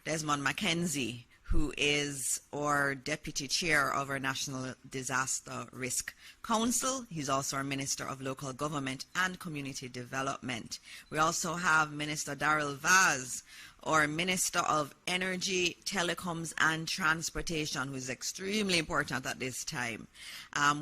Desmond Mackenzie, who is our Deputy Chair of our National Disaster Risk Council. He's also our Minister of Local Government and Community Development. We also have Minister Darrell Vaz, or Minister of Energy, Telecoms and Transportation, who is extremely important at this time.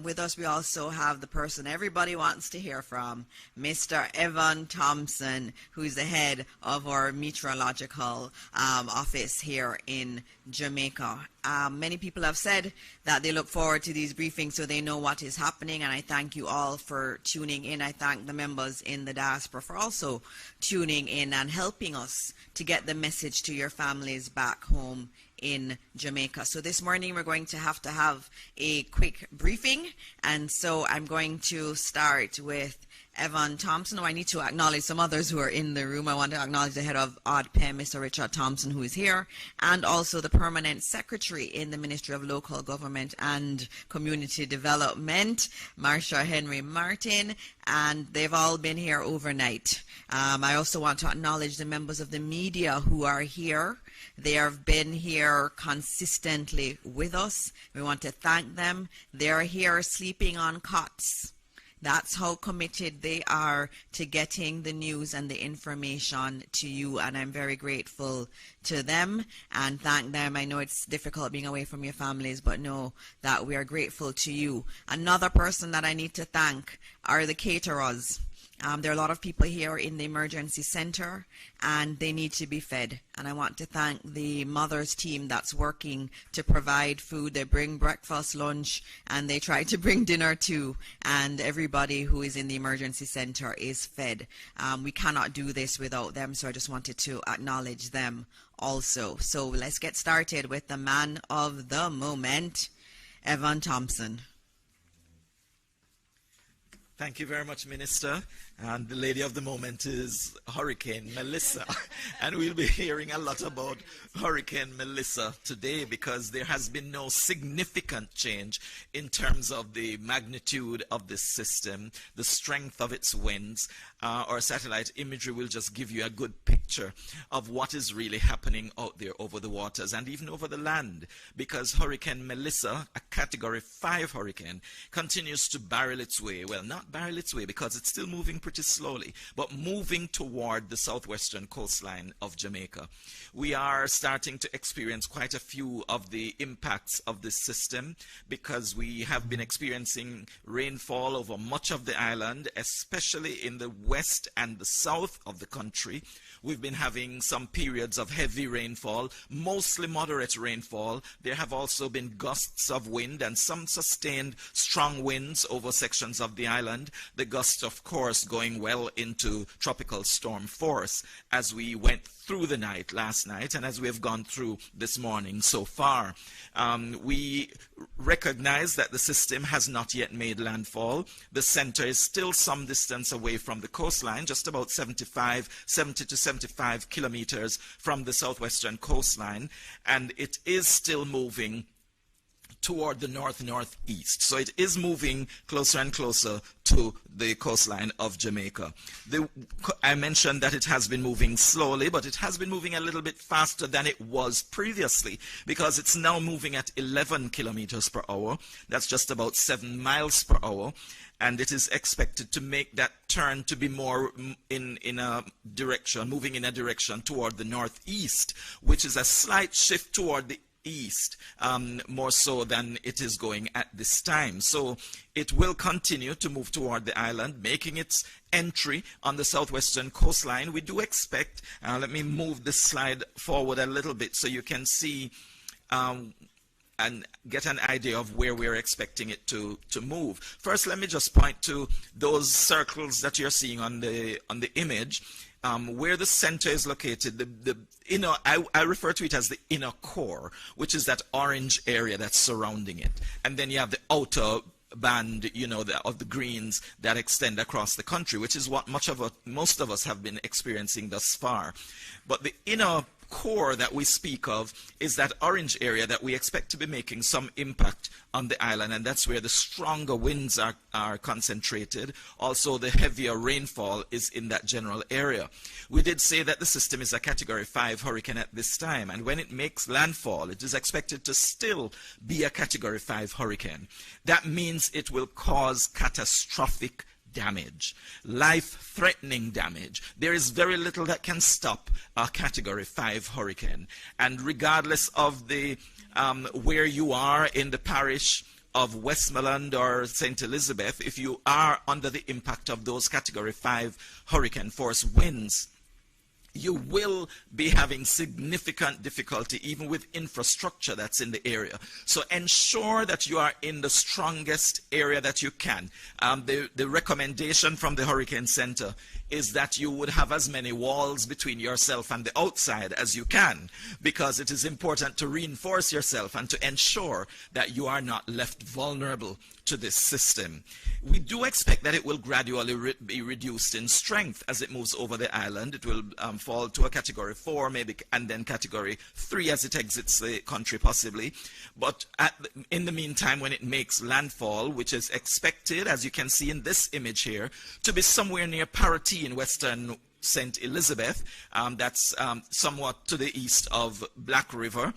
With us, we also have the person everybody wants to hear from, Mr. Evan Thompson, who is the head of our meteorological office here in Jamaica. Many people have said that they look forward to these briefings so they know what is happening, and I thank you all for tuning in. I thank the members in the diaspora for also tuning in and helping us to get the message to your families back home in Jamaica. So this morning we're going to have a quick briefing, and so I'm going to start with Evan Thompson. I need to acknowledge some others who are in the room. I want to acknowledge the head of ODPEM, Mr. Richard Thompson, who is here, and also the permanent secretary in the Ministry of Local Government and Community Development, Marsha Henry Martin, and they've all been here overnight. I also want to acknowledge the members of the media who are here. They have been here consistently with us. We want to thank them. They are here sleeping on cots. That's how committed they are to getting the news and the information to you, and I'm very grateful to them and thank them. I know it's difficult being away from your families, but know that we are grateful to you. Another person that I need to thank are the caterers. There are a lot of people here in the emergency center, and they need to be fed. And I want to thank the mothers team that's working to provide food. They bring breakfast, lunch, and they try to bring dinner too. And everybody who is in the emergency center is fed. We cannot do this without them, so I just wanted to acknowledge them also. So let's get started with the man of the moment, Evan Thompson. Thank you very much, Minister. And the lady of the moment is Hurricane Melissa. And we'll be hearing a lot about Hurricane Melissa today because there has been no significant change in terms of the magnitude of this system, the strength of its winds. Our satellite imagery will just give you a good picture of what is really happening out there over the waters and even over the land, because Hurricane Melissa, a Category 5 hurricane, continues to barrel its way. Well, not barrel its way because it's still moving pretty slowly, but moving toward the southwestern coastline of Jamaica. We are starting to experience quite a few of the impacts of this system because we have been experiencing rainfall over much of the island, especially in the west and the south of the country. We've been having some periods of heavy rainfall, mostly moderate rainfall. There have also been gusts of wind and some sustained strong winds over sections of the island. The gusts, of course, going well into tropical storm force as we went through the night last night and as we have gone through this morning so far. We recognize that the system has not yet made landfall. The center is still some distance away from the coastline, just about 70 to 75 kilometers from the southwestern coastline, and it is still moving toward the north-northeast. So it is moving closer and closer to the coastline of Jamaica. I mentioned that it has been moving slowly, but it has been moving a little bit faster than it was previously because it's now moving at 11 kilometers per hour. That's just about 7 miles per hour. And it is expected to make that turn to be more in a direction, moving in a direction toward the northeast, which is a slight shift toward the east, more so than it is going at this time. So it will continue to move toward the island, making its entry on the southwestern coastline. We do expect, let me move this slide forward a little bit so you can see and get an idea of where we're expecting it to move. First, let me just point to those circles that you're seeing on the image. Where the center is located, the inner, I refer to it as the inner core, which is that orange area that's surrounding it. And then you have the outer band, you know, of the greens that extend across the country, which is what most of us have been experiencing thus far. But the inner core that we speak of is that orange area that we expect to be making some impact on the island, and that's where the stronger winds are concentrated. Also, the heavier rainfall is in that general area. We did say that the system is a Category 5 hurricane at this time, and when it makes landfall, it is expected to still be a Category 5 hurricane. That means it will cause catastrophic damage, life-threatening damage. There is very little that can stop a Category 5 hurricane. And regardless of the where you are in the parish of Westmoreland or St. Elizabeth, if you are under the impact of those Category 5 hurricane force winds, you will be having significant difficulty even with infrastructure that's in the area. So ensure that you are in the strongest area that you can. The recommendation from the Hurricane Center is that you would have as many walls between yourself and the outside as you can, because it is important to reinforce yourself and to ensure that you are not left vulnerable to this system. We do expect that it will gradually be reduced in strength as it moves over the island. It will fall to a Category 4 maybe, and then Category 3 as it exits the country possibly. But in the meantime, when it makes landfall, which is expected, as you can see in this image here, to be somewhere near Parati in western St. Elizabeth, that's somewhat to the east of Black River.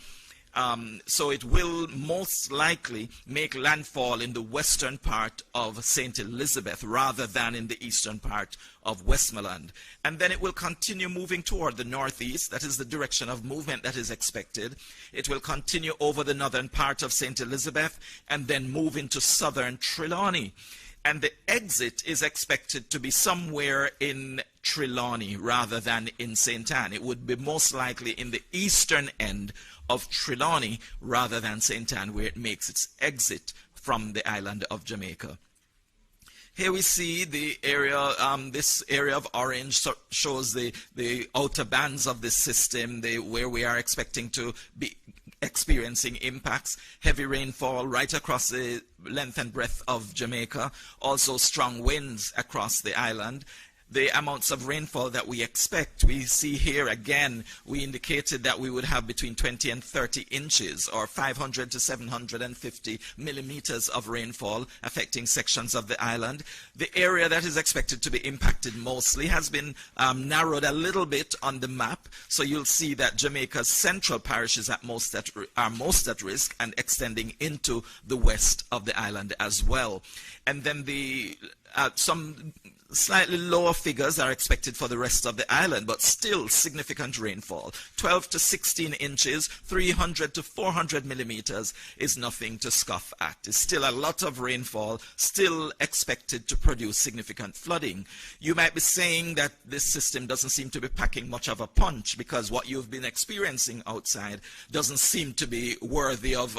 So it will most likely make landfall in the western part of St. Elizabeth rather than in the eastern part of Westmoreland. And then it will continue moving toward the northeast. That is the direction of movement that is expected. It will continue over the northern part of St. Elizabeth and then move into southern Trelawney. And the exit is expected to be somewhere in Trelawney rather than in St. Anne. It would be most likely in the eastern end of Trelawney rather than St. Anne, where it makes its exit from the island of Jamaica. Here we see the area, this area of orange shows the outer bands of the system, where we are expecting to be experiencing impacts. Heavy rainfall right across the length and breadth of Jamaica, also strong winds across the island. The amounts of rainfall that we expect, we see here again, we indicated that we would have between 20 and 30 inches or 500 to 750 millimeters of rainfall affecting sections of the island. The area that is expected to be impacted mostly has been narrowed a little bit on the map. So you'll see that Jamaica's central parishes are most at risk and extending into the west of the island as well. And then some slightly lower figures are expected for the rest of the island, but still significant rainfall. 12 to 16 inches, 300 to 400 millimeters is nothing to scoff at. It's still a lot of rainfall, still expected to produce significant flooding. You might be saying that this system doesn't seem to be packing much of a punch because what you've been experiencing outside doesn't seem to be worthy of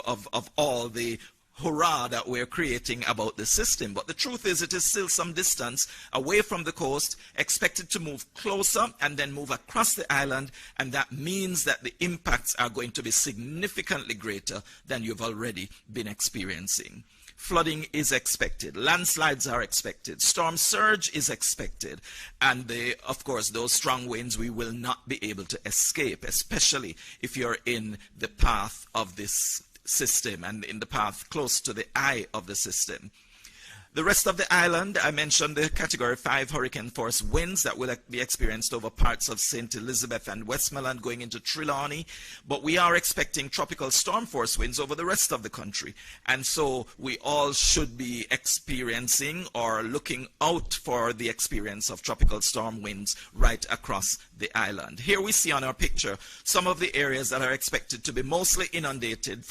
all the hurrah that we're creating about the system. But the truth is, it is still some distance away from the coast, expected to move closer and then move across the island, and that means that the impacts are going to be significantly greater than you've already been experiencing. Flooding is expected, landslides are expected, storm surge is expected, and of course those strong winds we will not be able to escape, especially if you're in the path of this system and in the path close to the eye of the system. The rest of the island, I mentioned the Category 5 hurricane force winds that will be experienced over parts of St. Elizabeth and Westmoreland going into Trelawney, but we are expecting tropical storm force winds over the rest of the country. And so we all should be experiencing or looking out for the experience of tropical storm winds right across the island. Here we see on our picture some of the areas that are expected to be mostly inundated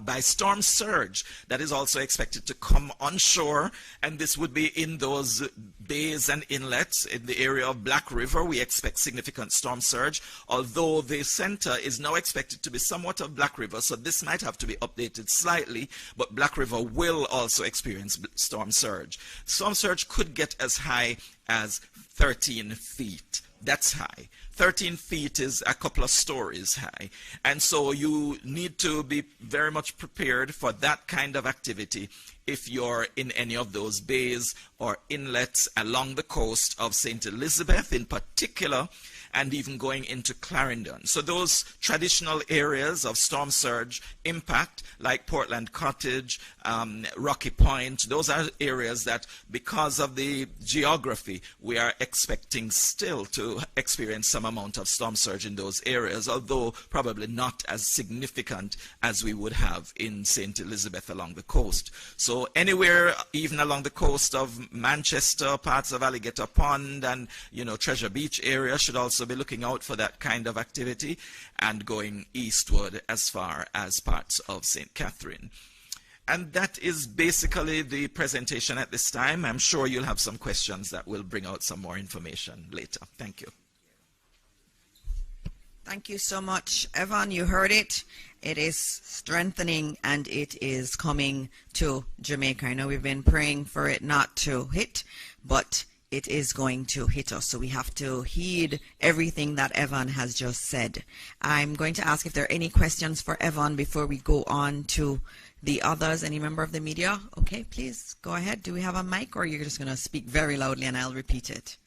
by storm surge that is also expected to come onshore. And this would be in those bays and inlets. In the area of Black River, we expect significant storm surge, although the center is now expected to be somewhat of Black River, so this might have to be updated slightly, but Black River will also experience storm surge. Storm surge could get as high as 13 feet. That's high. 13 feet is a couple of stories high. And so you need to be very much prepared for that kind of activity if you're in any of those bays or inlets along the coast of St. Elizabeth in particular, and even going into Clarendon. So those traditional areas of storm surge impact, like Portland Cottage, Rocky Point, those are areas that, because of the geography, we are expecting still to experience some amount of storm surge in those areas, although probably not as significant as we would have in St. Elizabeth along the coast. So anywhere, even along the coast of Manchester, parts of Alligator Pond, and Treasure Beach area should also be looking out for that kind of activity, and going eastward as far as parts of St. Catherine. And that is basically the presentation at this time. I'm sure you'll have some questions that will bring out some more information later. Thank you. Thank you so much, Evan. You heard it. It is strengthening, and it is coming to Jamaica. I know we've been praying for it not to hit, but it is going to hit us. So we have to heed everything that Evan has just said. I'm going to ask if there are any questions for Evan before we go on to the others. Any member of the media? Okay, please go ahead. Do we have a mic, or you're just going to speak very loudly and I'll repeat it?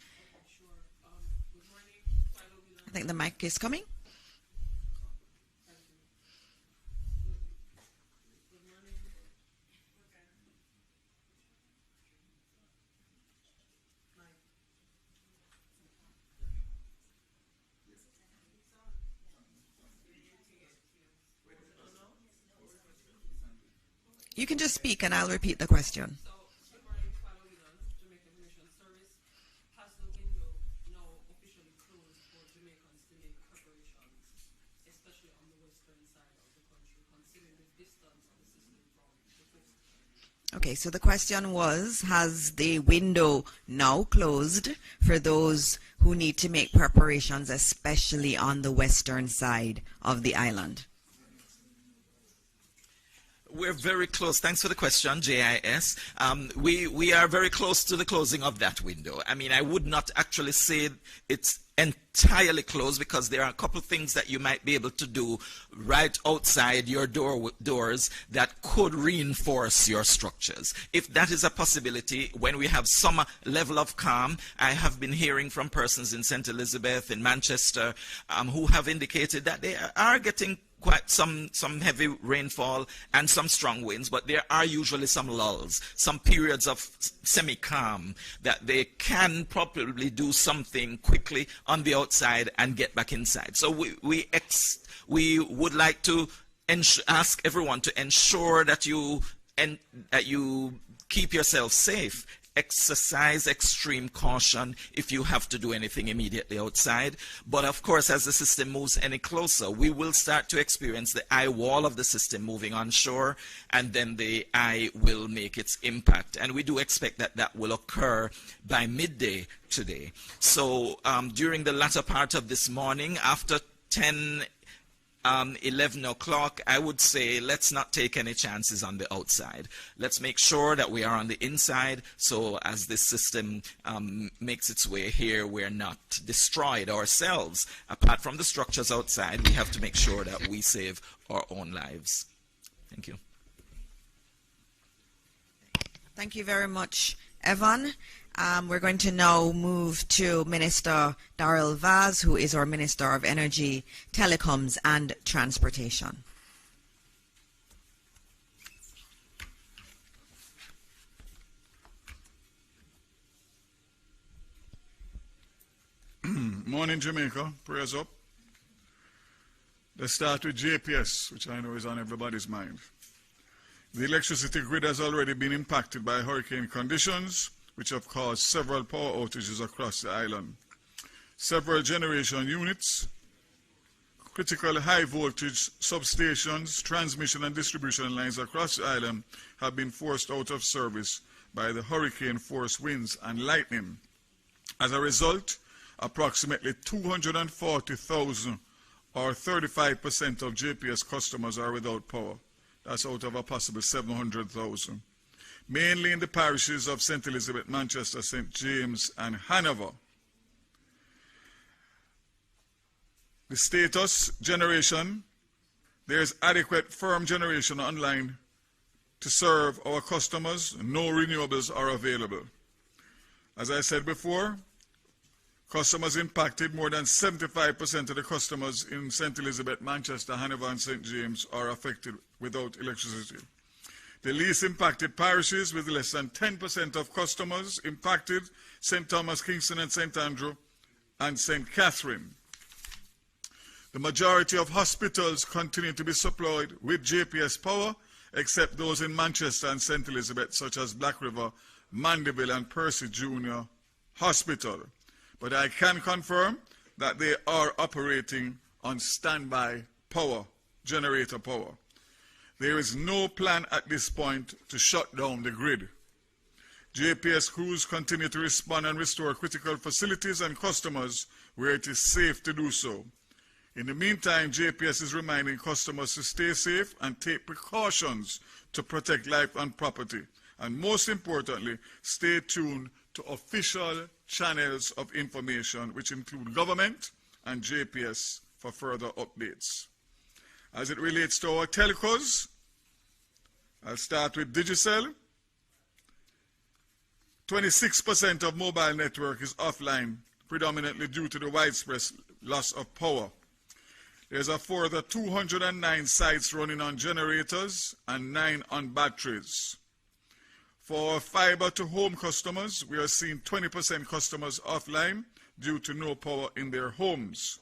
I think the mic is coming. You can just speak and I'll repeat the question. Okay, so the question was, has the window now closed for those who need to make preparations, especially on the western side of the island? We're very close. Thanks for the question, JIS. We are very close to the closing of that window. I mean, I would not actually say it's entirely closed, because there are a couple of things that you might be able to do right outside your doors that could reinforce your structures. If that is a possibility, when we have some level of calm, I have been hearing from persons in St. Elizabeth, in Manchester, who have indicated that they are getting quite some heavy rainfall and some strong winds, but there are usually some lulls, some periods of semi-calm, that they can probably do something quickly on the outside and get back inside. So we would like to ask everyone to ensure that you keep yourself safe. Exercise extreme caution if you have to do anything immediately outside. But of course, as the system moves any closer, we will start to experience the eye wall of the system moving onshore, and then the eye will make its impact. And we do expect that that will occur by midday today. So during the latter part of this morning, after 11 o'clock, I would say let's not take any chances on the outside. Let's make sure that we are on the inside, so as this system makes its way here, we're not destroyed ourselves. Apart from the structures outside, we have to make sure that we save our own lives. Thank you. Thank you very much, Evan. We're going to now move to Minister Darrell Vaz, who is our Minister of Energy, Telecoms and Transportation. Morning, Jamaica. Prayers up. Let's start with JPS, which I know is on everybody's mind. The electricity grid has already been impacted by hurricane conditions, which have caused several power outages across the island. Several generation units, critical high-voltage substations, transmission and distribution lines across the island have been forced out of service by the hurricane-force winds and lightning. As a result, approximately 240,000 or 35% of JPS customers are without power. That's out of a possible 700,000. Mainly in the parishes of St. Elizabeth, Manchester, St. James, and Hanover. The status, generation, there is adequate firm generation online to serve our customers. No renewables are available. As I said before, Customers impacted, more than 75% of the customers in St. Elizabeth, Manchester, Hanover, and St. James are affected without electricity. The least impacted parishes, with less than 10% of customers impacted, St. Thomas, Kingston, and St. Andrew, and St. Catherine. The majority of hospitals continue to be supplied with JPS power, except those in Manchester and St. Elizabeth, such as Black River, Mandeville, and Percy Junior Hospital. But I can confirm that they are operating on standby power, generator power. There is no plan at this point to shut down the grid. JPS crews continue to respond and restore critical facilities and customers where it is safe to do so. In the meantime, JPS is reminding customers to stay safe and take precautions to protect life and property. And most importantly, stay tuned to official channels of information, which include government and JPS, for further updates. As it relates to our telcos, I'll start with Digicel. 26% of mobile network is offline, predominantly due to the widespread loss of power. There's a further 209 sites running on generators and 9 on batteries. For fiber to home customers, we are seeing 20% customers offline due to no power in their homes.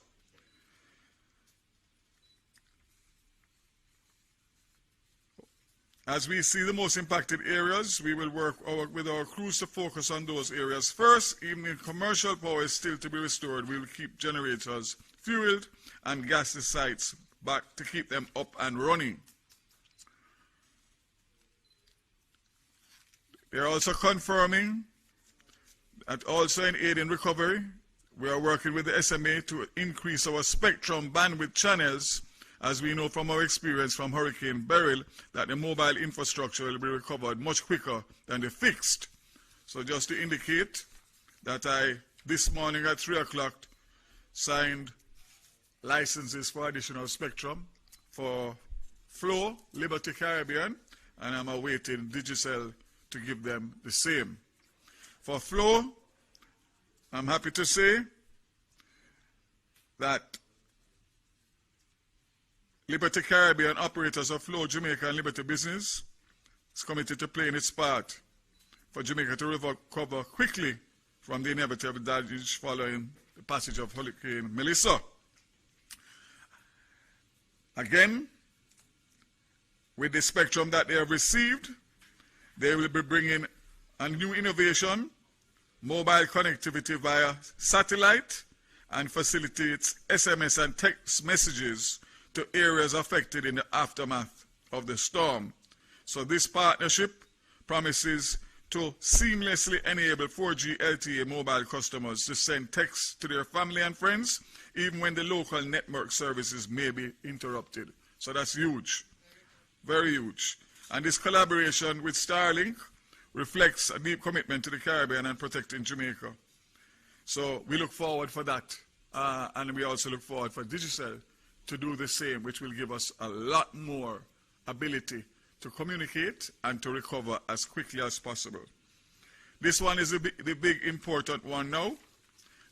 As we see the most impacted areas, we will work with our crews to focus on those areas first. Even if commercial power is still to be restored, we will keep generators fueled and gas the sites back to keep them up and running. They are also confirming that also in aid in recovery, we are working with the SMA to increase our spectrum bandwidth channels, as we know from our experience from Hurricane Beryl that the mobile infrastructure will be recovered much quicker than the fixed. So just to indicate that I, this morning at 3 o'clock, signed licenses for additional spectrum for Flow, Liberty Caribbean, and I'm awaiting Digicel to give them the same. For Flow, I'm happy to say that Liberty Caribbean, operators of Flow, Jamaica, and Liberty Business is committed to playing its part for Jamaica to recover quickly from the inevitable damage following the passage of Hurricane Melissa. Again, with the spectrum that they have received, they will be bringing a new innovation, mobile connectivity via satellite, and facilitates SMS and text messages to areas affected in the aftermath of the storm. So this partnership promises to seamlessly enable 4G LTE mobile customers to send texts to their family and friends, even when the local network services may be interrupted. So that's huge, very huge. And this collaboration with Starlink reflects a deep commitment to the Caribbean and protecting Jamaica. So we look forward for that. And we also look forward for Digicel to do the same, which will give us a lot more ability to communicate and to recover as quickly as possible. This one is the big important one now,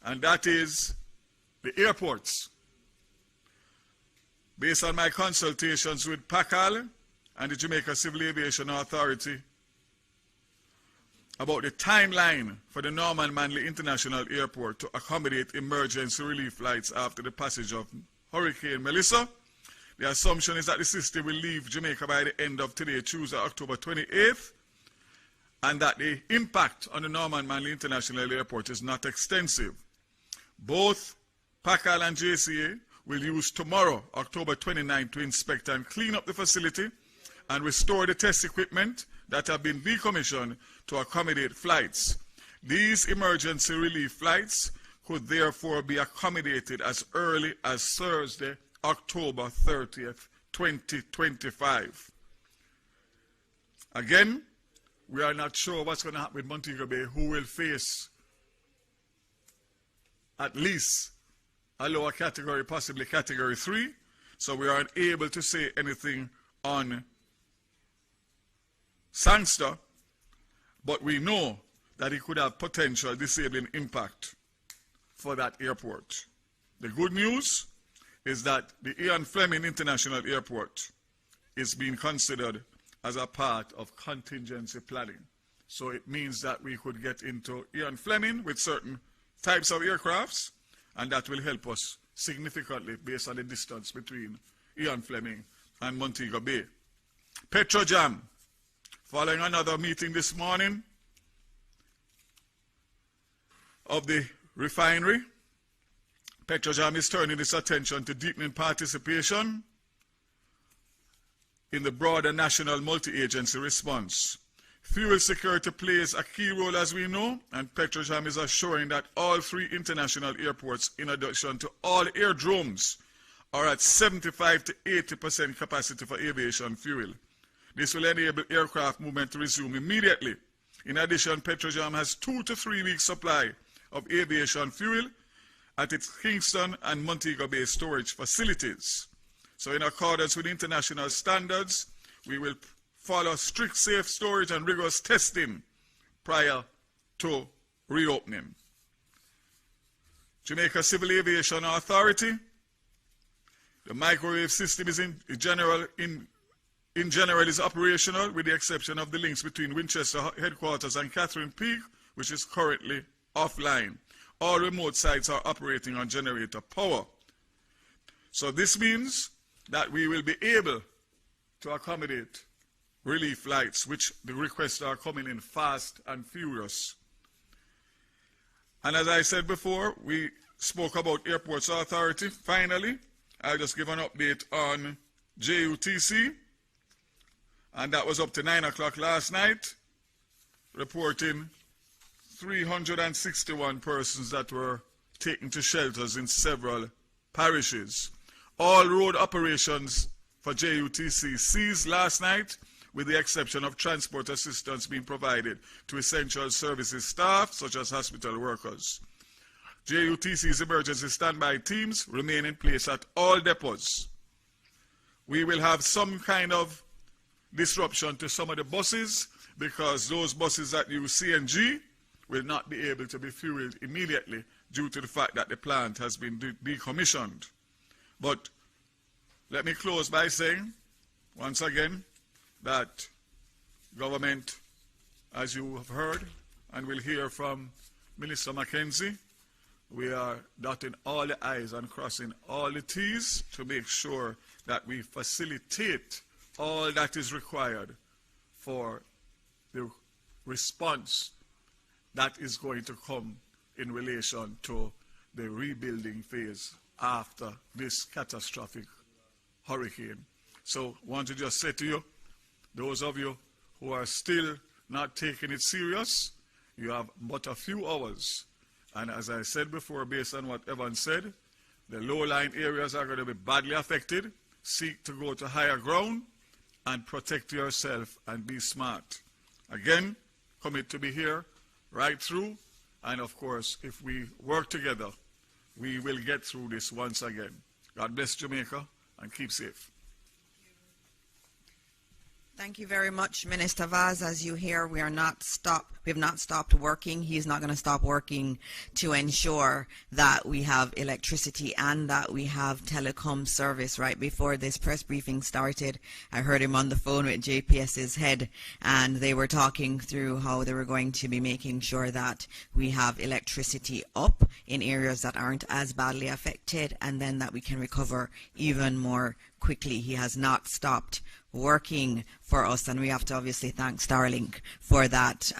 and that is the airports. Based on my consultations with PACAL and the Jamaica Civil Aviation Authority about the timeline for the Norman Manley International Airport to accommodate emergency relief flights after the passage of Hurricane Melissa, the assumption is that the system will leave Jamaica by the end of today, Tuesday, October 28th, and that the impact on the Norman Manley International Airport is not extensive. Both PACAL and JCA will use tomorrow, October 29th, to inspect and clean up the facility and restore the test equipment that have been decommissioned to accommodate flights. These emergency relief flights could therefore be accommodated as early as Thursday, October 30th, 2025. Again, we are not sure what's going to happen with Montego Bay, who will face at least a lower category, possibly category 3. So we aren't able to say anything on Sangster, but we know that it could have potential disabling impact for that airport. The good news is that the Ian Fleming International Airport is being considered as a part of contingency planning. So it means that we could get into Ian Fleming with certain types of aircrafts, and that will help us significantly based on the distance between Ian Fleming and Montego Bay. Petrojam, following another meeting this morning of the refinery, Petrojam is turning its attention to deepening participation in the broader national multi-agency response. Fuel security plays a key role, as we know, and Petrojam is assuring that all 3 international airports, in addition to all airdromes, are at 75 to 80% capacity for aviation fuel. This will enable aircraft movement to resume immediately. In addition, Petrojam has 2 to 3 weeks supply of aviation fuel at its Kingston and Montego Bay storage facilities. So in accordance with international standards, we will follow strict safe storage and rigorous testing prior to reopening. Jamaica Civil Aviation Authority, the microwave system is in general is operational, with the exception of the links between Winchester headquarters and Catherine Peak, which is currently offline. All remote sites are operating on generator power. So this means that we will be able to accommodate relief flights, which the requests are coming in fast and furious. And as I said before, we spoke about Airports Authority. Finally, I'll just give an update on JUTC, and that was up to 9 o'clock last night, reporting 361 persons that were taken to shelters in several parishes. All road operations for JUTC ceased last night, with the exception of transport assistance being provided to essential services staff, such as hospital workers. JUTC's emergency standby teams remain in place at all depots. We will have some kind of disruption to some of the buses, because those buses that use CNG will not be able to be fueled immediately due to the fact that the plant has been decommissioned. But let me close by saying, once again, that government, as you have heard and will hear from Minister Mackenzie, we are dotting all the I's and crossing all the T's to make sure that we facilitate all that is required for the response that is going to come in relation to the rebuilding phase after this catastrophic hurricane. So I want to just say to you, those of you who are still not taking it serious, you have but a few hours. And as I said before, based on what Evan said, the low-lying areas are going to be badly affected. Seek to go to higher ground and protect yourself and be smart. Again, commit to be here right through. And of course, if we work together, we will get through this once again. God bless Jamaica and keep safe. Thank you very much, Minister Vaz. As you hear, we have not stopped working. He's not going to stop working to ensure that we have electricity and that we have telecom service. Right before this press briefing started, I heard him on the phone with JPS's head, and they were talking through how they were going to be making sure that we have electricity up in areas that aren't as badly affected, and then that we can recover even more quickly. He has not stopped working for us, and we have to obviously thank Starlink for that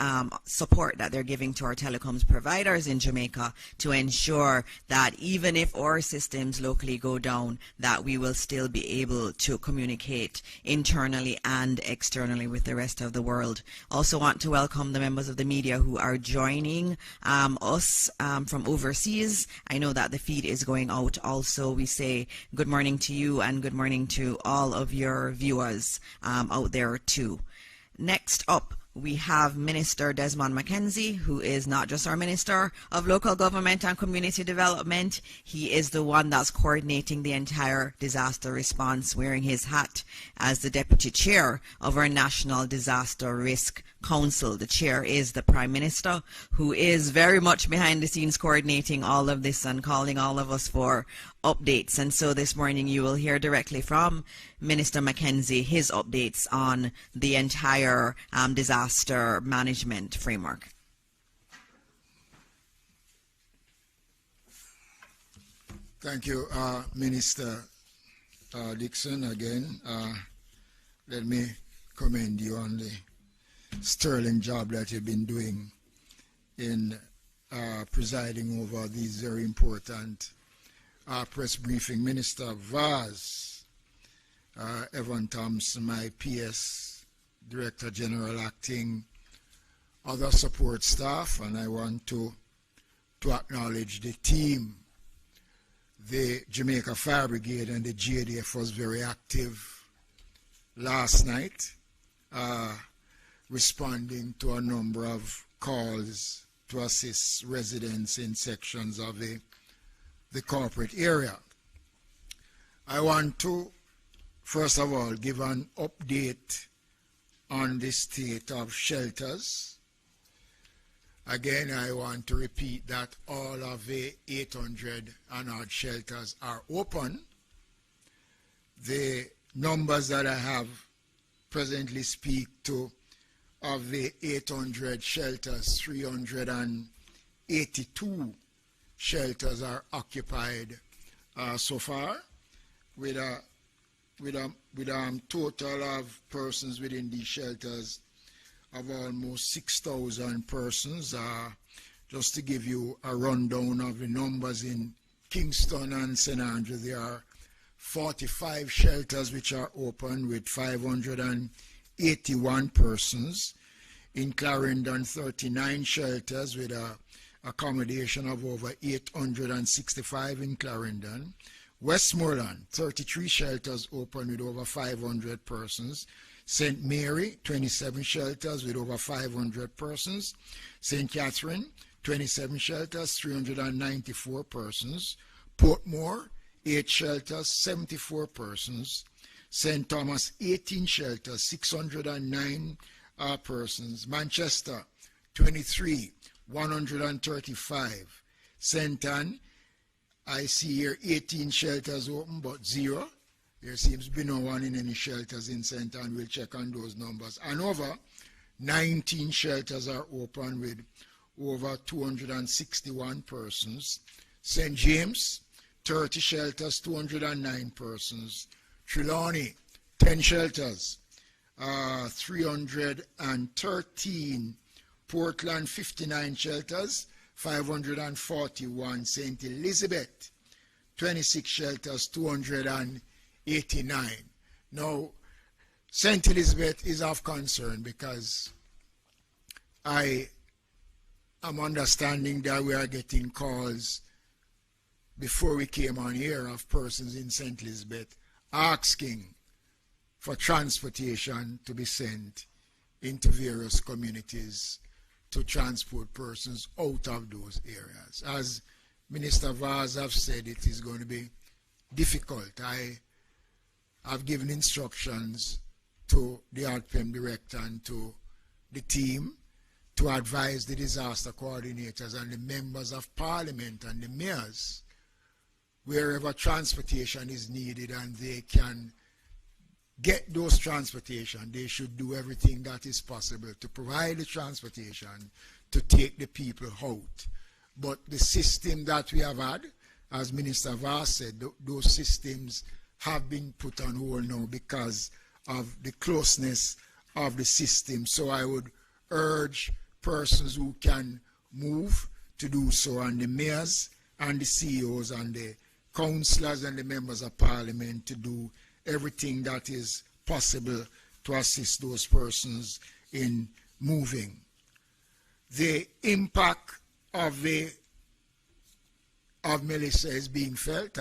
support that they're giving to our telecoms providers in Jamaica to ensure that even if our systems locally go down, that we will still be able to communicate internally and externally with the rest of the world. Also want to welcome the members of the media who are joining us from overseas. I know that the feed is going out also. We say good morning to you and good morning to all of your viewers out there too. Next up, we have Minister Desmond Mackenzie, who is not just our Minister of Local Government and Community Development. He is the one that's coordinating the entire disaster response, wearing his hat as the Deputy Chair of our National Disaster Risk Council. The chair is the Prime Minister, who is very much behind the scenes coordinating all of this and calling all of us for updates. And so this morning you will hear directly from Minister Mackenzie his updates on the entire disaster management framework. Thank you, Minister Dixon. Again, let me commend you on the sterling job that you've been doing in presiding over these very important press briefing. Minister Vaz, Evan Thompson, my PS, Director General Acting, other support staff, and I want to acknowledge the team. The Jamaica Fire Brigade and the JDF was very active last night, responding to a number of calls to assist residents in sections of the corporate area. I want to, first of all, give an update on the state of shelters. Again, I want to repeat that all of the 800 and odd shelters are open. The numbers that I have presently speak to, of the 800 shelters, 382 shelters are occupied so far, with a total of persons within these shelters of almost 6,000 persons. Just to give you a rundown of the numbers in Kingston and St. Andrew, there are 45 shelters which are open with 581 persons. In Clarendon, 39 shelters with a accommodation of over 865 in Clarendon. Westmoreland, 33 shelters open with over 500 persons. St. Mary, 27 shelters with over 500 persons. St. Catherine, 27 shelters, 394 persons. Portmore, 8 shelters, 74 persons. St. Thomas, 18 shelters, 609 persons. Manchester, 23, 135. St. Anne, I see here 18 shelters open, but 0. There seems to be no one in any shelters in St. Anne. We'll check on those numbers. And over 19 shelters are open with over 261 persons. St. James, 30 shelters, 209 persons. Trelawney, 10 shelters, 313. Portland, 59 shelters, 541. St. Elizabeth, 26 shelters, 289. Now, St. Elizabeth is of concern because I am understanding that we are getting calls before we came on here of persons in St. Elizabeth asking for transportation to be sent into various communities to transport persons out of those areas. As Minister Vaz have said, it is going to be difficult. I've given instructions to the ADPEM director and to the team to advise the disaster coordinators and the members of parliament and the mayors wherever transportation is needed and they can get those transportation, they should do everything that is possible to provide the transportation to take the people out. But the system that we have had, as Minister Vaz said, those systems have been put on hold now because of the closeness of the system. So I would urge persons who can move to do so, and the mayors and the CEOs and the councillors and the members of parliament to do everything that is possible to assist those persons in moving. The impact of Melissa is being felt.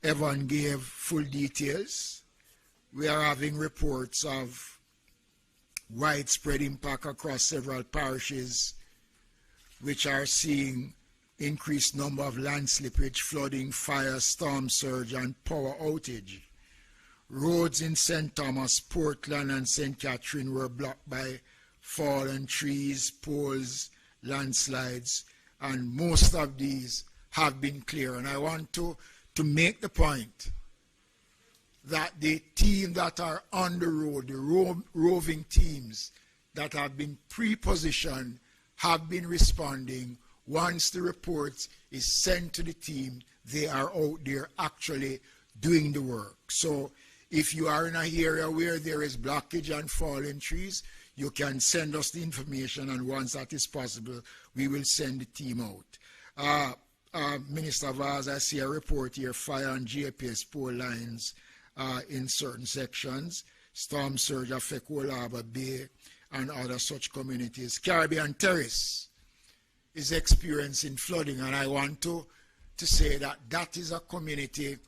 Evan gave full details. We are having reports of widespread impact across several parishes which are seeing increased number of land slippage, flooding, fire, storm surge, and power outage. Roads in St. Thomas, Portland, and St. Catherine were blocked by fallen trees, poles, landslides, and most of these have been clear. And I want to make the point that the team that are on the road, the roving teams that have been pre-positioned, have been responding. Once the report is sent to the team, they are out there actually doing the work. So if you are in an area where there is blockage and fallen trees, you can send us the information, and once that is possible, we will send the team out. Minister Vaz, I see a report here, fire on GPS pole lines in certain sections. Storm surge affect Old Harbour Bay and other such communities. Caribbean Terrace is experiencing flooding, and I want to say that that is a community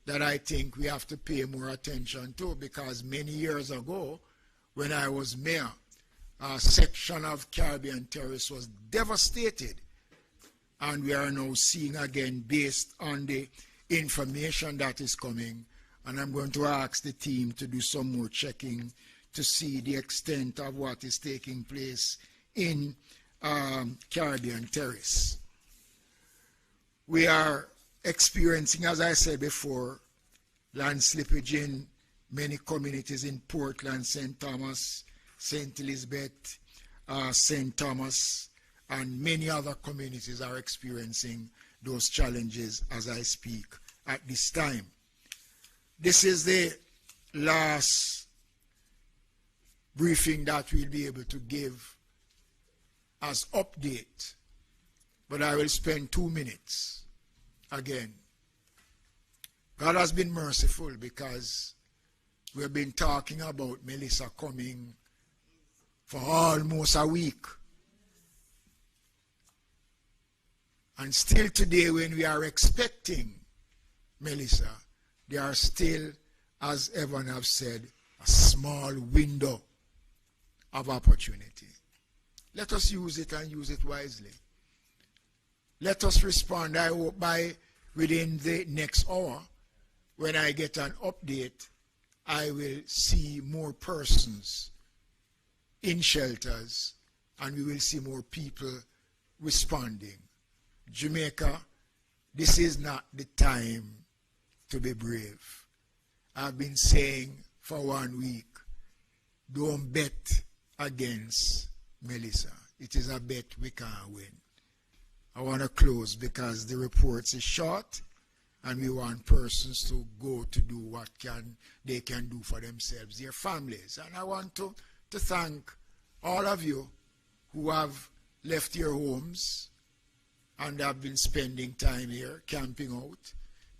that I think we have to pay more attention to, because many years ago, when I was mayor, a section of Caribbean Terrace was devastated, and we are now seeing again, based on the information that is coming, and I'm going to ask the team to do some more checking to see the extent of what is taking place in Caribbean Terrace. We are experiencing, as I said before, land slippage in many communities in Portland, St. Thomas, St. Elizabeth, St. Thomas, and many other communities are experiencing those challenges as I speak at this time. This is the last briefing that we'll be able to give as update, but I will spend 2 minutes again. God has been merciful, because we've been talking about Melissa coming for almost a week. And still today, when we are expecting Melissa, there are still, as Evan have said, a small window of opportunity. Let us use it, and use it wisely. Let us respond. I hope by within the next hour, when I get an update, I will see more persons in shelters, and we will see more people responding. Jamaica, this is not the time to be brave. I've been saying for 1 week, don't bet against Melissa. It is a bet we can't win. I want to close because the reports is short, and we want persons to go to do what they can do for themselves, their families. And I want to thank all of you who have left your homes and have been spending time here, camping out,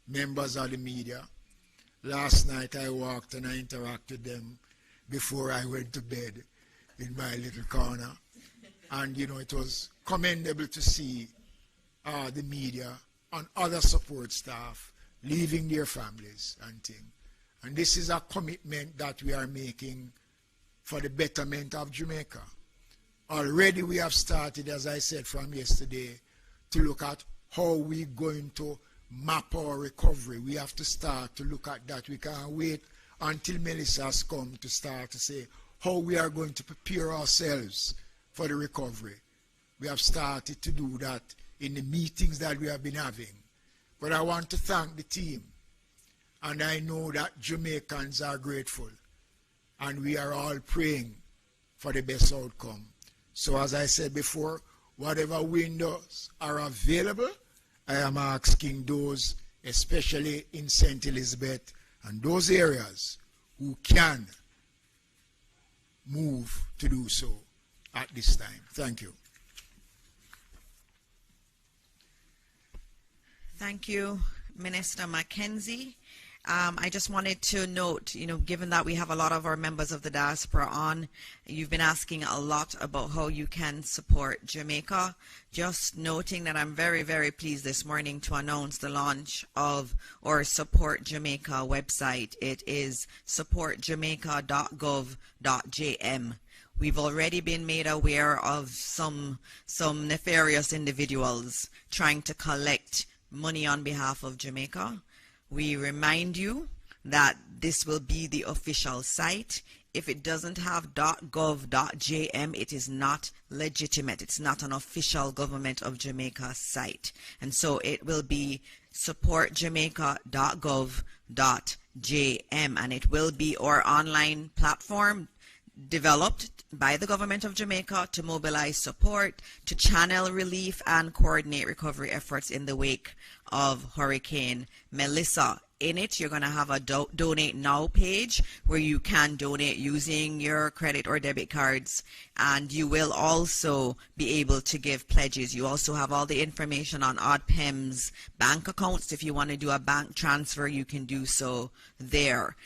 members of the media. Last night I walked and I interacted with them before I went to bed in my little corner. And, you know, it was commendable to see the media and other support staff leaving their families and things. And this is a commitment that we are making for the betterment of Jamaica. Already we have started, as I said from yesterday, to look at how we're going to map our recovery. We have to start to look at that. We can't wait until Melissa has come to start to say how we are going to prepare ourselves for the recovery. We have started to do that in the meetings that we have been having. But I want to thank the team. And I know that Jamaicans are grateful. And we are all praying for the best outcome. So as I said before, whatever windows are available, I am asking those, especially in St. Elizabeth and those areas, who can move to do so at this time. Thank you. Thank you, Minister Mackenzie. I just wanted to note, you know, given that we have a lot of our members of the diaspora on, you've been asking a lot about how you can support Jamaica. Just noting that I'm very, very pleased this morning to announce the launch of our Support Jamaica website. It is supportjamaica.gov.jm. We've already been made aware of some nefarious individuals trying to collect money on behalf of Jamaica. We remind you that this will be the official site. If it doesn't have .gov.jm, it is not legitimate. It's not an official Government of Jamaica site. And so it will be supportjamaica.gov.jm, and it will be our online platform developed by the Government of Jamaica to mobilize support, to channel relief, and coordinate recovery efforts in the wake of Hurricane Melissa. In it, you're going to have a Donate Now page where you can donate using your credit or debit cards, and you will also be able to give pledges. You also have all the information on ODPEM's bank accounts. If you want to do a bank transfer, you can do so there.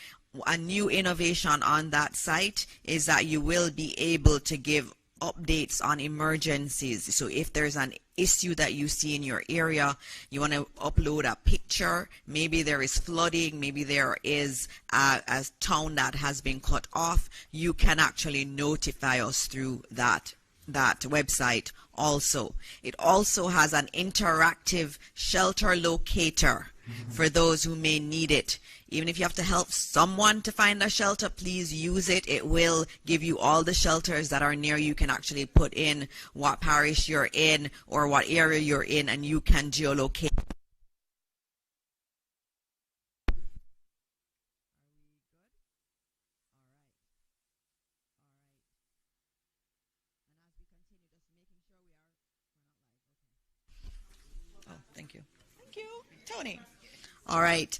A new innovation on that site is that you will be able to give updates on emergencies. So if there's an issue that you see in your area, you want to upload a picture, maybe there is flooding, maybe there is a town that has been cut off, you can actually notify us through that website also. It also has an interactive shelter locator for those who may need it. Even if you have to help someone to find a shelter, please use it. It will give you all the shelters that are near you. You can actually put in what parish you're in or what area you're in, and you can geolocate. Oh, thank you. Thank you, Tony. All right,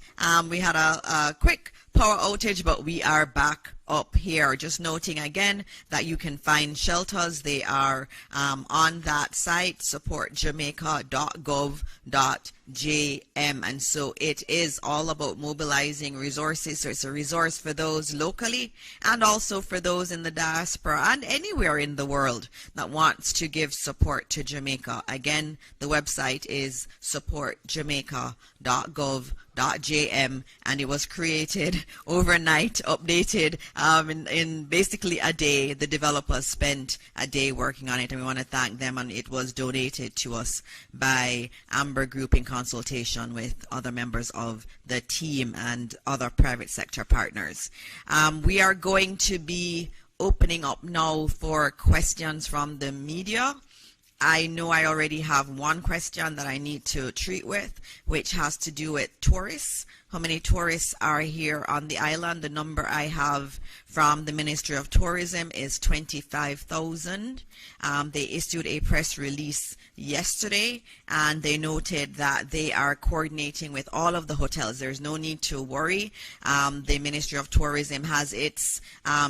we had a quick power outage, but we are back up here. Just noting again that you can find shelters. They are on that site, supportjamaica.gov.jm. And so it is all about mobilizing resources. So it's a resource for those locally and also for those in the diaspora and anywhere in the world that wants to give support to Jamaica. Again, the website is supportjamaica.gov.jm, and it was created overnight, updated in basically a day. The developers spent a day working on it, and we want to thank them, and it was donated to us by Amber Group in consultation with other members of the team and other private sector partners. We are going to be opening up now for questions from the media. I know I already have one question that I need to treat with, which has to do with tourists. How many tourists are here on the island? The number I have from the Ministry of Tourism is 25,000. They issued a press release yesterday, and they noted that they are coordinating with all of the hotels. There's no need to worry. The Ministry of Tourism has its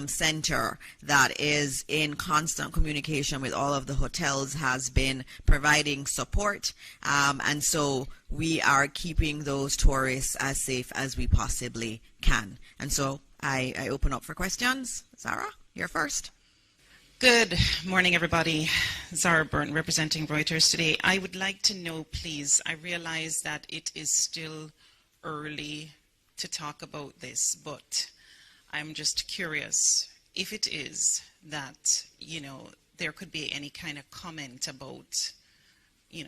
center that is in constant communication with all of the hotels, has been providing support, and so we are keeping those tourists as safe as we possibly can. And so I open up for questions. Zara, you're first. Good morning, everybody. Zara Burton, representing Reuters today. I would like to know, please, I realize that it is still early to talk about this, but I'm just curious if it is that, there could be any kind of comment about,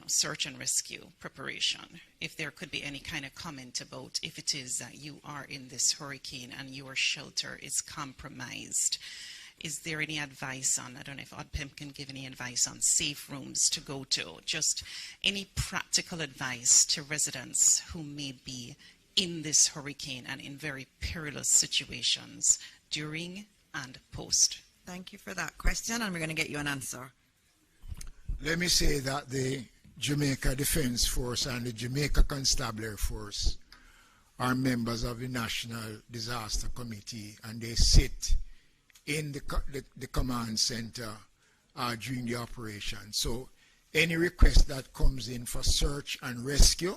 search and rescue preparation. If there could be any kind of comment about if it is that you are in this hurricane and your shelter is compromised. Is there any advice on, I don't know if ODPEM can give any advice on safe rooms to go to, just any practical advice to residents who may be in this hurricane and in very perilous situations during and post? Thank you for that question, and we're going to get you an answer. Let me say that the Jamaica Defense Force and the Jamaica Constabulary Force are members of the National Disaster Committee, and they sit in the command center during the operation. So any request that comes in for search and rescue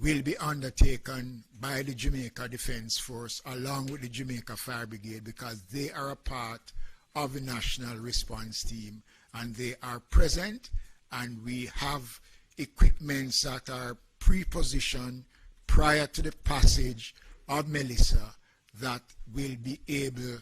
will be undertaken by the Jamaica Defense Force along with the Jamaica Fire Brigade, because they are a part of the National Response Team, and they are present, and we have equipments that are pre-positioned prior to the passage of Melissa that will be able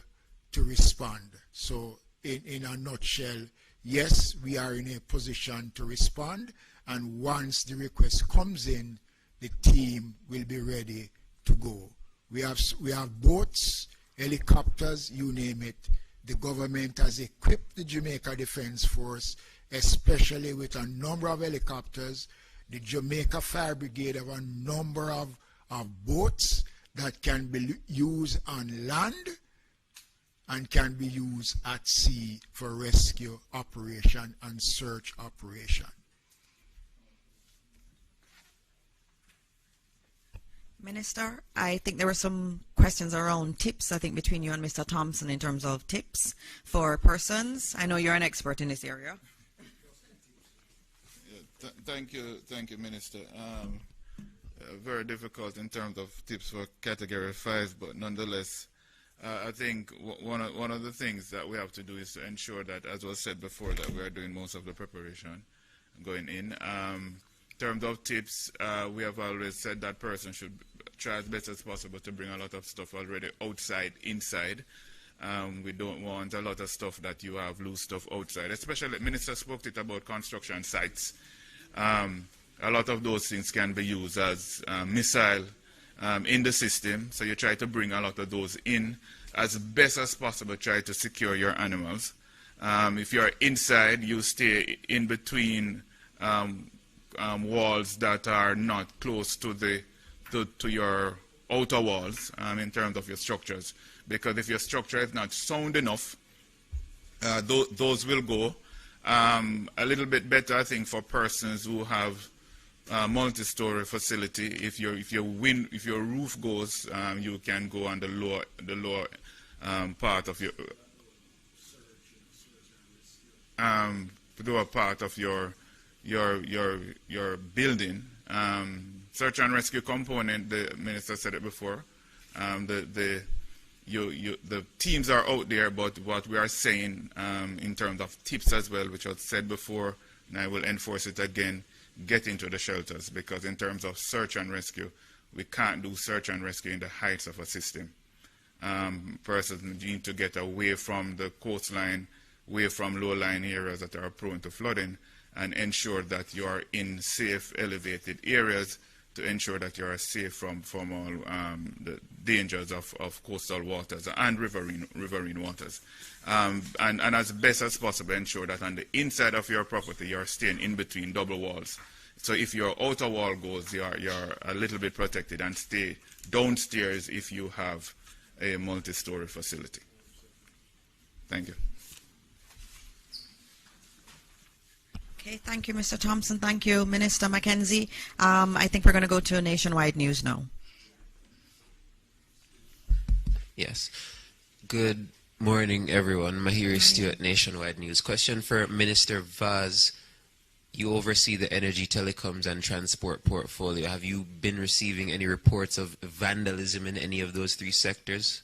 to respond. So in a nutshell, yes, we are in a position to respond, and once the request comes in, the team will be ready to go. We have boats, helicopters, you name it. The government has equipped the Jamaica Defense Force, especially with a number of helicopters. The Jamaica Fire Brigade have a number of boats that can be used on land and can be used at sea for rescue operation and search operation. Minister, I think there were some questions around tips, I think, between you and Mr. Thompson in terms of tips for persons. I know you're an expert in this area. Yeah, thank you, Minister. Very difficult in terms of tips for Category 5, but nonetheless, I think one of the things that we have to do is to ensure that, as was said before, that we are doing most of the preparation going in. In terms of tips, we have always said that person should try as best as possible to bring a lot of stuff already outside, inside. We don't want a lot of stuff that you have loose stuff outside, especially, Minister spoke it about construction sites. A lot of those things can be used as missile in the system, so you try to bring a lot of those in as best as possible, try to secure your animals. If you're inside, you stay in between walls that are not close to your outer walls in terms of your structures, because if your structure is not sound enough, those will go. A little bit better, I think, for persons who have multi-story facility. If your roof goes, you can go on the lower part of your building. Search and rescue component, the Minister said it before. The teams are out there, but what we are saying in terms of tips as well, which was said before, and I will enforce it again, get into the shelters, because in terms of search and rescue, we can't do search and rescue in the heights of a system. Persons need to get away from the coastline, away from low-lying areas that are prone to flooding, and ensure that you are in safe, elevated areas to ensure that you are safe from all the dangers of coastal waters and riverine waters. And as best as possible, ensure that on the inside of your property, you're staying in between double walls. So if your outer wall goes, you're a little bit protected, and stay downstairs if you have a multi-story facility. Thank you. Okay, thank you, Mr. Thompson. Thank you, Minister Mackenzie. I think we're going to go to nationwide news now. Yes. Good morning, everyone. Mahiri Stewart, Nationwide News. Question for Minister Vaz. You oversee the energy, telecoms, and transport portfolio. Have you been receiving any reports of vandalism in any of those three sectors?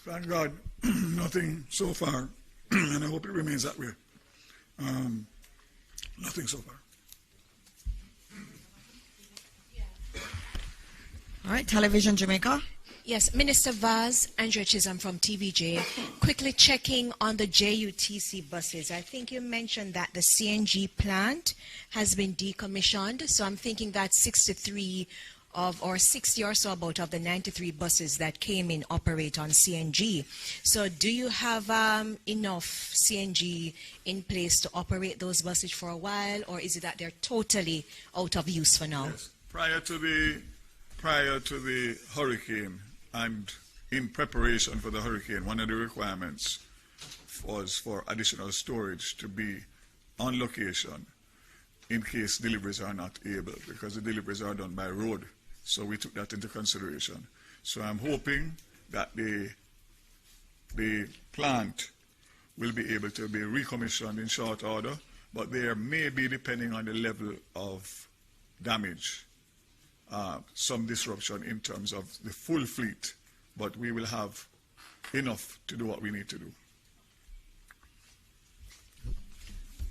Thank God, nothing so far, and I hope it remains that way. Nothing so far. All right, Television Jamaica. Yes, Minister Vaz, Andrea Chisholm from TVJ. Quickly checking on the JUTC buses. I think you mentioned that the CNG plant has been decommissioned, so I'm thinking that 60 or so about of the 93 buses that came in operate on CNG. So do you have enough CNG in place to operate those buses for a while, or is it that they're totally out of use for now? Yes. Prior to the hurricane and in preparation for the hurricane, one of the requirements was for additional storage to be on location in case deliveries are not able, because the deliveries are done by road. So we took that into consideration. So I'm hoping that the plant will be able to be recommissioned in short order, but there may be, depending on the level of damage, some disruption in terms of the full fleet, but we will have enough to do what we need to do.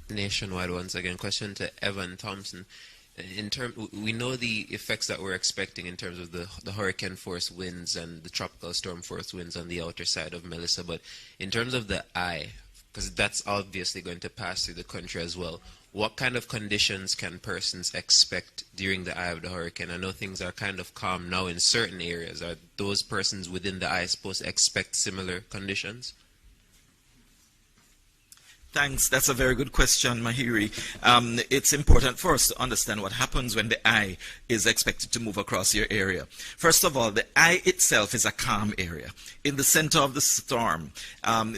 Nationwide once again. Question to Evan Thompson. We know the effects that we're expecting in terms of the hurricane force winds and the tropical storm force winds on the outer side of Melissa, but in terms of the eye, because that's obviously going to pass through the country as well, what kind of conditions can persons expect during the eye of the hurricane? I know things are kind of calm now in certain areas. Are those persons within the eye supposed to expect similar conditions? Thanks. That's a very good question, Mahiri. It's important for us to understand what happens when the eye is expected to move across your area. First of all, the eye itself is a calm area in the center of the storm.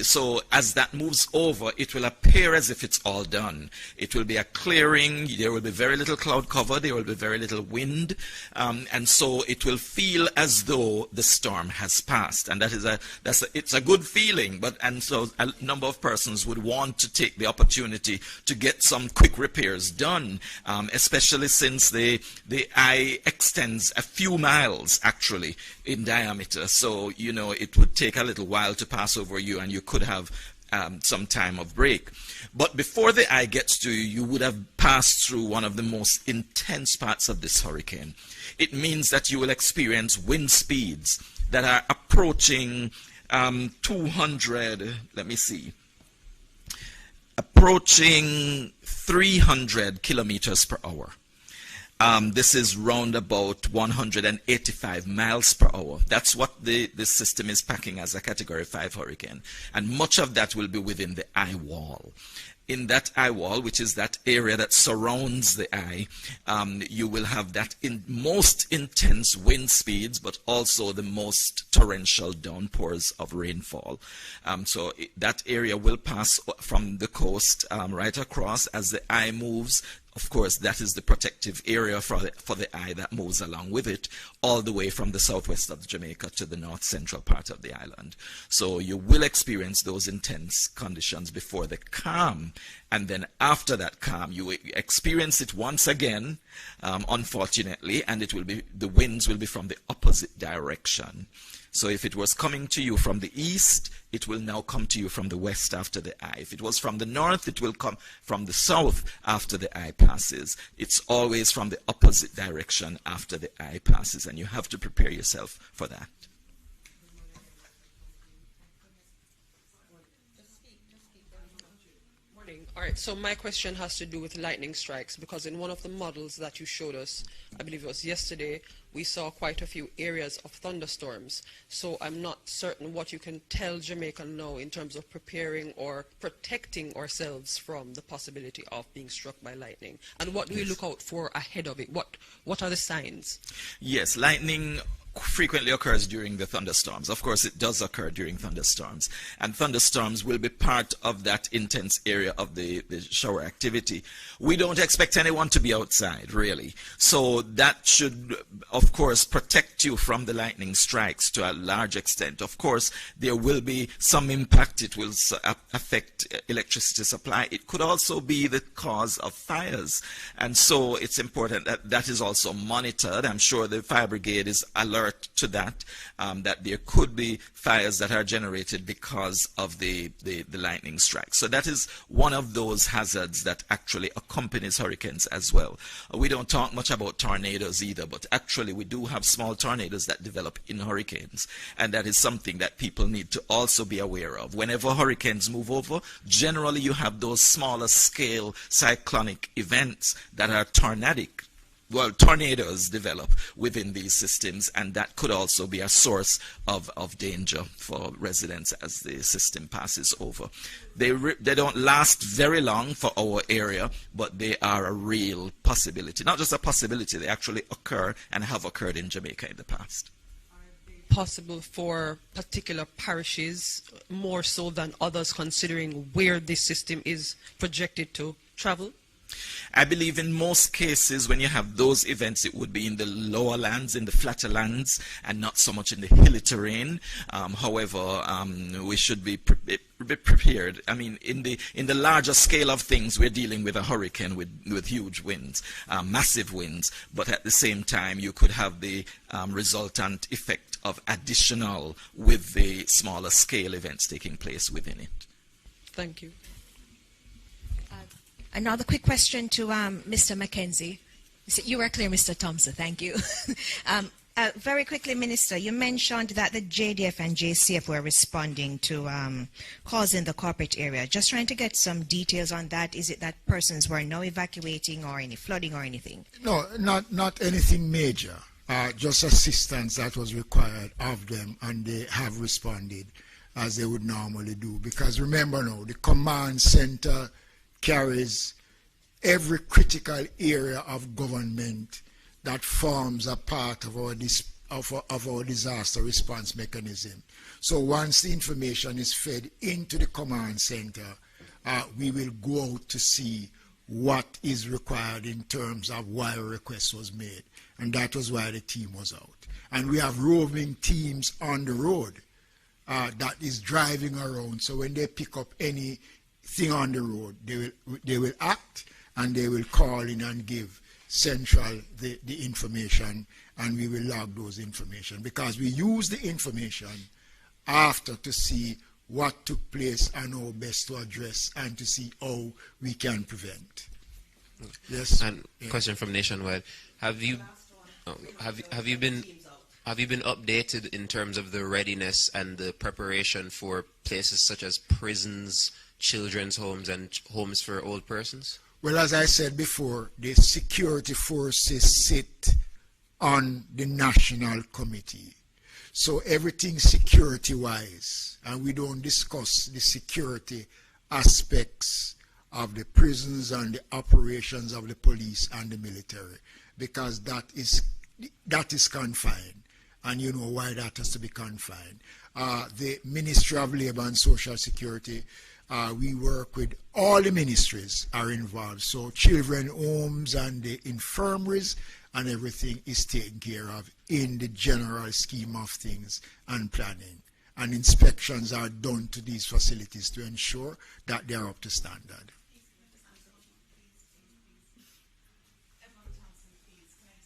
So as that moves over, it will appear as if it's all done. It will be a clearing. There will be very little cloud cover. There will be very little wind. And so it will feel as though the storm has passed. And it's a good feeling. And so a number of persons would want to take the opportunity to get some quick repairs done, especially since the eye extends a few miles actually in diameter. So, you know, it would take a little while to pass over you, and you could have some time of break. But before the eye gets to you, you would have passed through one of the most intense parts of this hurricane. It means that you will experience wind speeds that are approaching 300 kilometers per hour. This is round about 185 miles per hour. That's what the system is packing as a Category 5 hurricane. And much of that will be within the eye wall. In that eye wall, which is that area that surrounds the eye, you will have that most intense wind speeds, but also the most torrential downpours of rainfall. So that area will pass from the coast right across as the eye moves. Of course, that is the protective area for the eye that moves along with it, all the way from the southwest of Jamaica to the north central part of the island. So you will experience those intense conditions before the calm, and then after that calm, you will experience it once again, unfortunately, and the winds will be from the opposite direction. So if it was coming to you from the east, it will now come to you from the west after the eye. If it was from the north, it will come from the south after the eye passes. It's always from the opposite direction after the eye passes, and you have to prepare yourself for that. All right, so my question has to do with lightning strikes, because in one of the models that you showed us, I believe it was yesterday, we saw quite a few areas of thunderstorms. So I'm not certain what you can tell Jamaica now in terms of preparing or protecting ourselves from the possibility of being struck by lightning. And what do we look out for ahead of it? What are the signs? Yes, lightning frequently occurs during the thunderstorms. Of course, it does occur during thunderstorms. And thunderstorms will be part of that intense area of the shower activity. We don't expect anyone to be outside, really. So that should, of course, protect you from the lightning strikes to a large extent. Of course, there will be some impact. It will affect electricity supply. It could also be the cause of fires. And so it's important that that is also monitored. I'm sure the fire brigade is alert to that, that there could be fires that are generated because of the lightning strike. So that is one of those hazards that actually accompanies hurricanes as well. We don't talk much about tornadoes either, but actually we do have small tornadoes that develop in hurricanes, and that is something that people need to also be aware of. Whenever hurricanes move over, generally you have those smaller scale cyclonic events that are tornadic. Well, tornadoes develop within these systems, and that could also be a source of danger for residents as the system passes over. They don't last very long for our area, but they are a real possibility. Not just a possibility, they actually occur and have occurred in Jamaica in the past. Possible for particular parishes more so than others, considering where this system is projected to travel? I believe in most cases when you have those events, it would be in the lower lands, in the flatter lands, and not so much in the hilly terrain. However, we should be prepared. I mean, in the larger scale of things, we're dealing with a hurricane with huge winds, massive winds, but at the same time, you could have the resultant effect of additional with the smaller scale events taking place within it. Thank you. Another quick question to Mr. Mackenzie. You were clear, Mr. Thompson. Thank you. Very quickly, Minister, you mentioned that the JDF and JCF were responding to calls in the corporate area. Just trying to get some details on that. Is it that persons were now evacuating or any flooding or anything? No, not anything major. Just assistance that was required of them, and they have responded as they would normally do. Because remember now, the command center carries every critical area of government that forms a part of our disaster response mechanism. So once the information is fed into the command center, we will go out to see what is required in terms of why a request was made. And that was why the team was out. And we have roving teams on the road that is driving around. So when they pick up anything on the road, they will act, and they will call in and give Central the information, and we will log those information, because we use the information after to see what took place and how best to address and to see how we can prevent. Yes. And question from Nationwide: Have you been updated in terms of the readiness and the preparation for places such as prisons, children's homes, and homes for old persons? Well, as I said before, the security forces sit on the National Committee. So everything security-wise, and we don't discuss the security aspects of the prisons and the operations of the police and the military, because that is confined, and you know why that has to be confined. The Ministry of Labour and Social Security, we work with all the ministries are involved. So children homes and the infirmaries and everything is taken care of in the general scheme of things and planning. And inspections are done to these facilities to ensure that they are up to standard.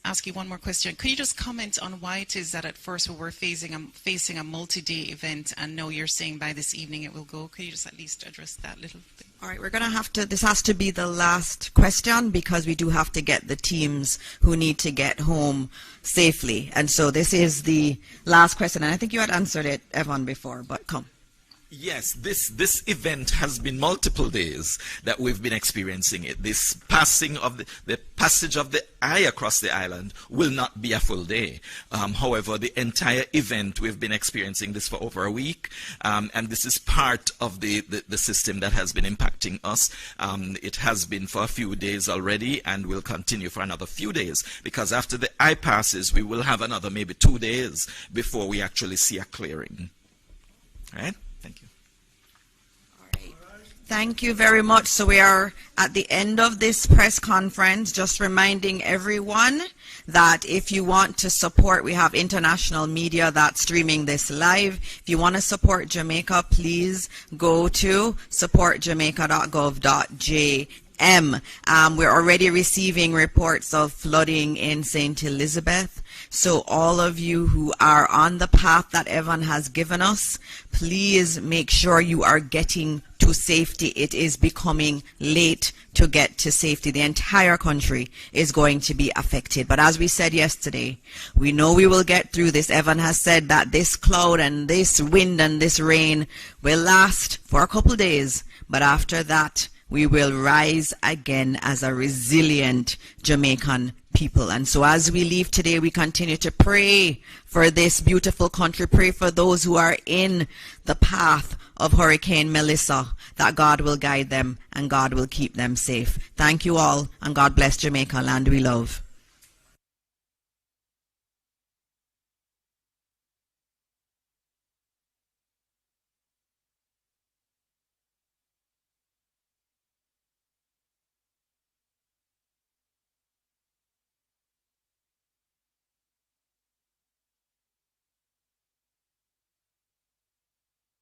Ask you one more question. Could you just comment on why it is that at first we were facing a multi-day event, and now you're saying by this evening it will go? Could you just at least address that little thing? All right, we're going to have to, this has to be the last question, because we do have to get the teams who need to get home safely. And so this is the last question, and I think you had answered it, Evan, before, but come. Yes, this event has been multiple days that we've been experiencing it. This passing of the passage of the eye across the island will not be a full day. However, the entire event, we've been experiencing this for over a week, and this is part of the system that has been impacting us. It has been for a few days already, and will continue for another few days, because after the eye passes, we will have another maybe 2 days before we actually see a clearing. All right? Thank you. Thank you very much. So we are at the end of this press conference, just reminding everyone that if you want to support, we have international media that's streaming this live. If you want to support Jamaica, please go to supportjamaica.gov.jm. We're already receiving reports of flooding in St. Elizabeth. So all of you who are on the path that Evan has given us, please make sure you are getting to safety. It is becoming late to get to safety. The entire country is going to be affected. But as we said yesterday, we know we will get through this. Evan has said that this cloud and this wind and this rain will last for a couple days. But after that, we will rise again as a resilient Jamaican people. And so as we leave today, we continue to pray for this beautiful country, pray for those who are in the path of Hurricane Melissa, that God will guide them and God will keep them safe. Thank you all, and God bless Jamaica, land we love.